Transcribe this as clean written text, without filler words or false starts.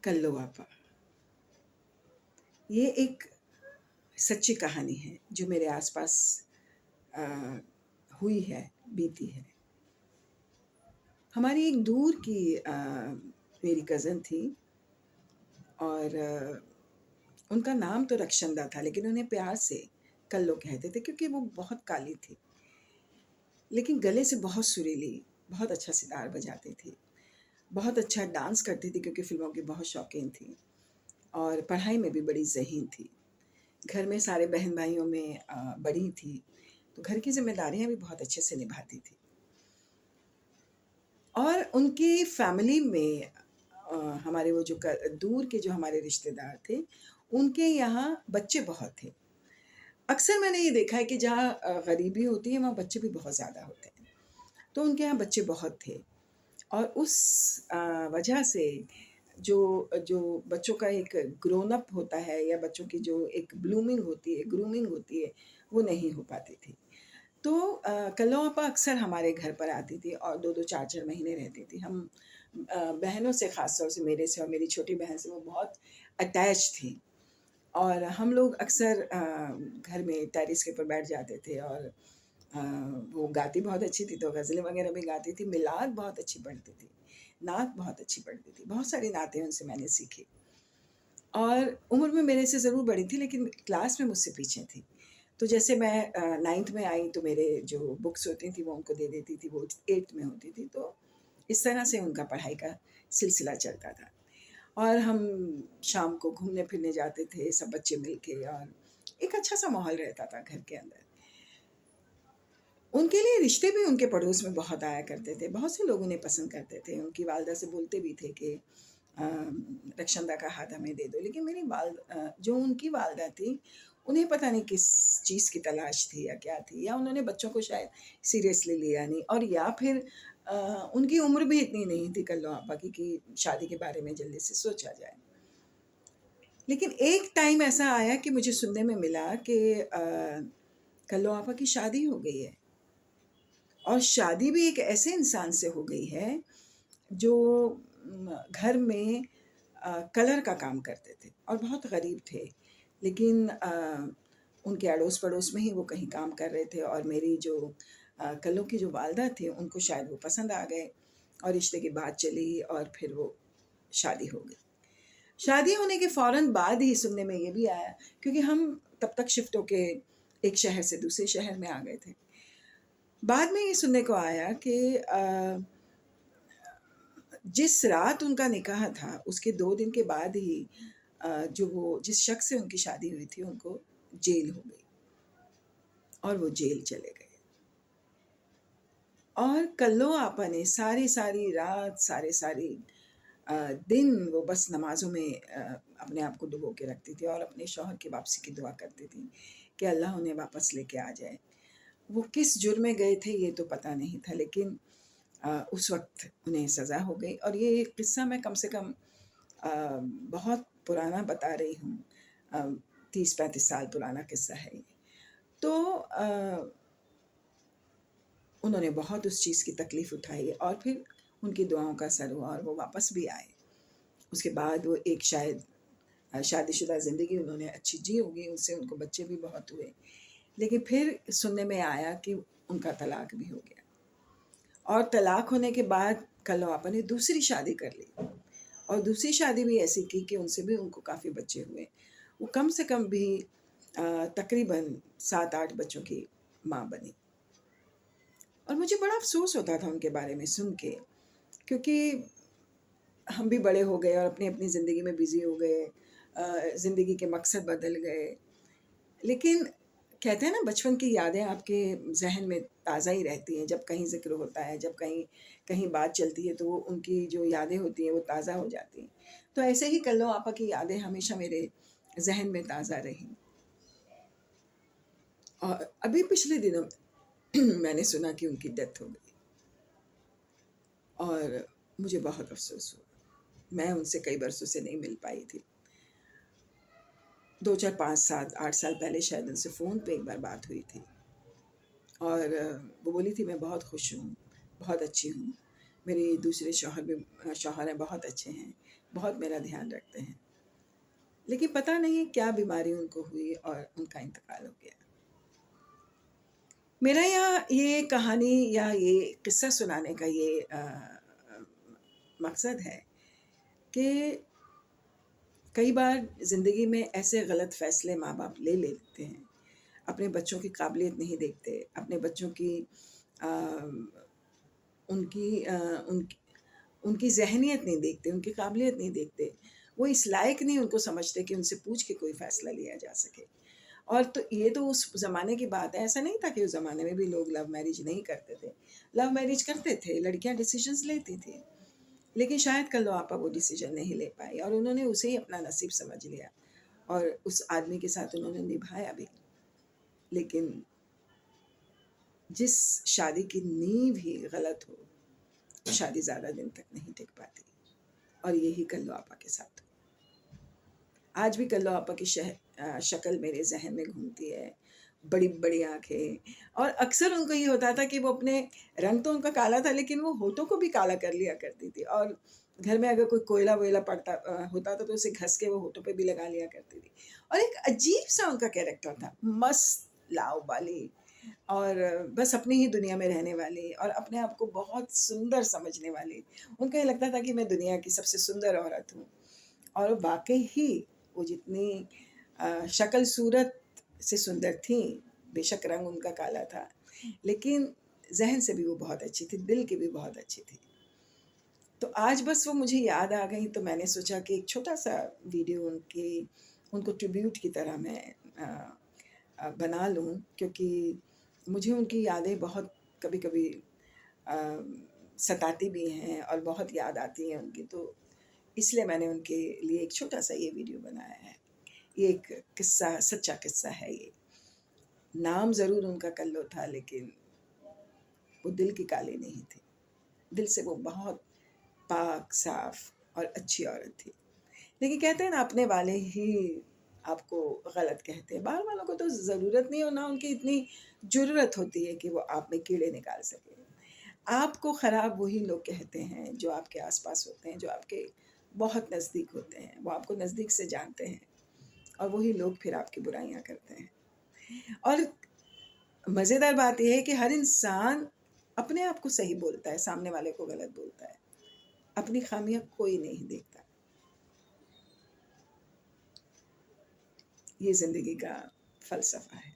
कल्लो आपा। ये एक सच्ची कहानी है जो मेरे आसपास अ, हुई है, बीती है। हमारी एक दूर की मेरी कज़न थी और उनका नाम तो रक्षंदा था, लेकिन उन्हें प्यार से कल्लो कहते थे क्योंकि वो बहुत काली थी, लेकिन गले से बहुत सुरीली, बहुत अच्छा सितार बजाती थी, बहुत अच्छा डांस करती थी क्योंकि फ़िल्मों की बहुत शौकीन थी और पढ़ाई में भी बड़ी ज़हीन थी। घर में सारे बहन-भाइयों में बड़ी थी, तो घर की ज़िम्मेदारियाँ भी बहुत अच्छे से निभाती थी। और उनकी फ़ैमिली में हमारे वो जो क दूर के जो हमारे रिश्तेदार थे, उनके यहाँ बच्चे बहुत थे। अक्सर मैंने ये देखा है कि जहाँ गरीबी होती है, वहाँ बच्चे भी बहुत ज़्यादा होते हैं। तो उनके यहाँ बच्चे बहुत थे और उस वजह से जो जो बच्चों का एक ग्रोन अप होता है या बच्चों की जो एक ब्लूमिंग होती है, ग्रूमिंग होती है, वो नहीं हो पाती थी। तो कल्लौपा अक्सर हमारे घर पर आती थी और 2-2 4-4 महीने रहती थी। हम बहनों से ख़ास तौर से मेरे से और मेरी छोटी बहन से वो बहुत अटैच थी और हम लोग अक्सर घर में टेरेस के ऊपर बैठ जाते थे और अ, वो गाती बहुत अच्छी थी तो ग़ज़लें वग़ैरह भी गाती थी, मिलाद बहुत अच्छी पढ़ती थी, नात बहुत अच्छी पढ़ती थी। बहुत सारी नातें उनसे मैंने सीखी और उम्र में मेरे से ज़रूर बड़ी थी लेकिन क्लास में मुझसे पीछे थी। तो जैसे मैं 9th में आई तो मेरे जो बुक्स होती थी वो उनको दे देती थी, वो 8th में होती थी, तो इस तरह से उनका पढ़ाई का सिलसिला चलता था। और हम शाम को घूमने-फिरने जाते थे सब बच्चे मिल के और एक अच्छा-सा माहौल रहता था घर के अंदर। उनके लिए रिश्ते भी उनके पड़ोस में बहुत आया करते थे, बहुत से लोग उन्हें पसंद करते थे, उनकी वालिदा से बोलते भी थे कि अ, रक्षंदा का हाथ हमें दे दो। लेकिन जो उनकी वालिदा थी, उन्हें पता नहीं किस चीज़ की तलाश थी या क्या थी या उन्होंने बच्चों को शायद सीरियसली लिया नहीं और या फिर अ, उनकी उम्र भी इतनी नहीं थी कल्लो आपा की कि शादी के बारे में जल्दी से सोचा जाए। लेकिन एक टाइम ऐसा आया कि मुझे सुनने में मिला कि कल्लो आपा की शादी हो गई है और शादी भी एक ऐसे इंसान से हो गई है जो घर में कलर का काम करते थे और बहुत गरीब थे। लेकिन उनके अड़ोस-पड़ोस में ही वो कहीं काम कर रहे थे और मेरी जो कल्लो की जो वालिदा थी, उनको शायद वो पसंद आ गए और रिश्ते की बात चली और फिर वो शादी हो गई। शादी होने के फ़ौरन बाद ही सुनने में ये भी आया क्योंकि हम तब तक शिफ्ट होके एक शहर से दूसरे शहर में आ गए थे। बाद में ये सुनने को आया कि जिस रात उनका निकाह था, उसके 2 दिन के बाद ही जो वो जिस शख़्स से उनकी शादी हुई थी, उनको जेल हो गई और वो जेल चले गए। और कल्लो आपा ने सारी-सारी रात, सारे-सारी अ, दिन वो बस नमाज़ों में अपने आप को डुबो के रखती थी और अपने शौहर की वापसी की दुआ करती थी कि अल्लाह उन्हें वापस लेके आ जाए। वो किस जुर्म में गए थे ये तो पता नहीं था लेकिन उस वक़्त उन्हें सज़ा हो गई और ये किस्सा मैं कम से कम अ, बहुत पुराना बता रही हूँ। 30-35 साल पुराना किस्सा है ये। तो उन्होंने बहुत उस चीज़ की तकलीफ़ उठाई और फिर उनकी दुआओं का असर हुआ और वो वापस भी आए। उसके बाद वो एक शायद शादीशुदा ज़िंदगी उन्होंने अच्छी जी होगी, उससे उनको बच्चे भी बहुत हुए। लेकिन फिर सुनने में आया कि उनका तलाक भी हो गया और तलाक होने के बाद कल्लो आपा ने दूसरी शादी कर ली और दूसरी शादी भी ऐसी की कि उनसे भी उनको काफ़ी बच्चे हुए। वो कम से कम भी तकरीबन 7-8 बच्चों की माँ बनी और मुझे बड़ा अफ़सोस होता था उनके बारे में सुन के क्योंकि हम भी बड़े हो गए और अपनी-अपनी ज़िंदगी में बिज़ी हो गए। ज़िंदगी के मकसद बदल गए। लेकिन कहते हैं ना बचपन की यादें आपके ज़हन में ताज़ा ही रहती हैं, जब कहीं ज़िक्र होता है, जब कहीं कहीं बात चलती है तो वो उनकी जो यादें होती हैं वो ताज़ा हो जाती हैं। तो ऐसे ही कल्लो आपा की यादें हमेशा मेरे ज़हन में ताज़ा रहीं। और अभी पिछले दिनों मैंने सुना कि उनकी डेथ हो गई और मुझे बहुत अफ़सोस हुआ। मैं उनसे कई बरसों से नहीं मिल पाई थी। 2, 4, 5, 7, 8 साल पहले शायद उनसे फ़ोन पे एक बार बात हुई थी और वो बोली थी मैं बहुत खुश हूँ, बहुत अच्छी हूँ। मेरे दूसरे शौहर हैं, बहुत अच्छे हैं, बहुत मेरा ध्यान रखते हैं। लेकिन पता नहीं क्या बीमारी उनको हुई और उनका इंतकाल हो गया। मेरा यहाँ ये कहानी या ये किस्सा सुनाने का ये मकसद है कि कई बार ज़िंदगी में ऐसे गलत फ़ैसले माँ-बाप ले लेते हैं, अपने बच्चों की काबिलियत नहीं देखते, अपने बच्चों की अ, उनकी अ, उनकी उनकी ज़हनियत नहीं देखते, उनकी काबिलियत नहीं देखते। वो इस लायक नहीं उनको समझते कि उनसे पूछ के कोई फ़ैसला लिया जा सके। और तो ये तो उस ज़माने की बात है, ऐसा नहीं था कि उस ज़माने में भी लोग लव मैरिज नहीं करते थे। लव मैरिज करते थे, लड़कियाँ डिसीज़न्स लेती थीं, लेकिन शायद कल्लो-आपा वो डिसीज़न नहीं ले पाई और उन्होंने उसे ही अपना नसीब समझ लिया और उस आदमी के साथ उन्होंने निभाया भी। लेकिन जिस शादी की नींव ही गलत हो, वो शादी ज़्यादा दिन तक नहीं टिक पाती और यही कल्लो-आपा के साथ हुआ। आज भी कल्लो-आपा की शक्ल मेरे ज़हन में घूमती है, बड़ी-बड़ी आँखें और अक्सर उनको ये होता था कि वो अपने रंग तो उनका काला था लेकिन वो होठों को भी काला कर लिया करती थी और घर में अगर कोई कोयला-वोयला होता था तो उसे घस के वो होठों पे भी लगा लिया करती थी और एक अजीब-सा उनका कैरेक्टर था, मस्त लाव-बाली और बस अपनी ही दुनिया में रहने वाली और अपने आप को बहुत सुंदर समझने वाली। उनको ये लगता था कि मैं दुनिया की सबसे सुंदर औरत हूँ और वाक़ई ही वो जितनी शक्ल-सूरत से सुंदर थीं, बेशक रंग उनका काला था, लेकिन ज़हन से भी वो बहुत अच्छी थी, दिल की भी बहुत अच्छी थी। तो आज बस वो मुझे याद आ गई तो मैंने सोचा कि एक छोटा-सा वीडियो उनको ट्रिब्यूट की तरह मैं बना लूँ क्योंकि मुझे उनकी यादें बहुत कभी-कभी अ, सताती भी हैं और बहुत याद आती हैं उनकी, तो इसलिए मैंने उनके लिए एक छोटा-सा ये वीडियो बनाया है। ये एक किस्सा सच्चा किस्सा है ये। नाम ज़रूर उनका कल्लो था लेकिन वो दिल की काली नहीं थी। दिल से वो बहुत पाक, साफ़ और अच्छी औरत थी। लेकिन कहते हैं ना अपने वाले ही आपको गलत कहते हैं। बाहर वालों को तो ज़रूरत नहीं और ना उनकी इतनी ज़रूरत होती है कि वो आप में कीड़े निकाल सकें। आपको ख़राब वही लोग कहते हैं जो आपके आस-पास होते हैं, जो आपके बहुत नज़दीक होते हैं। वो आपको नज़दीक से जानते हैं और वही लोग फिर आपकी बुराइयाँ करते हैं। और मज़ेदार बात ये है कि हर इंसान अपने आप को सही बोलता है, सामने वाले को गलत बोलता है। अपनी ख़ामियाँ कोई नहीं देखता। ये ज़िंदगी का फ़लसफ़ा है।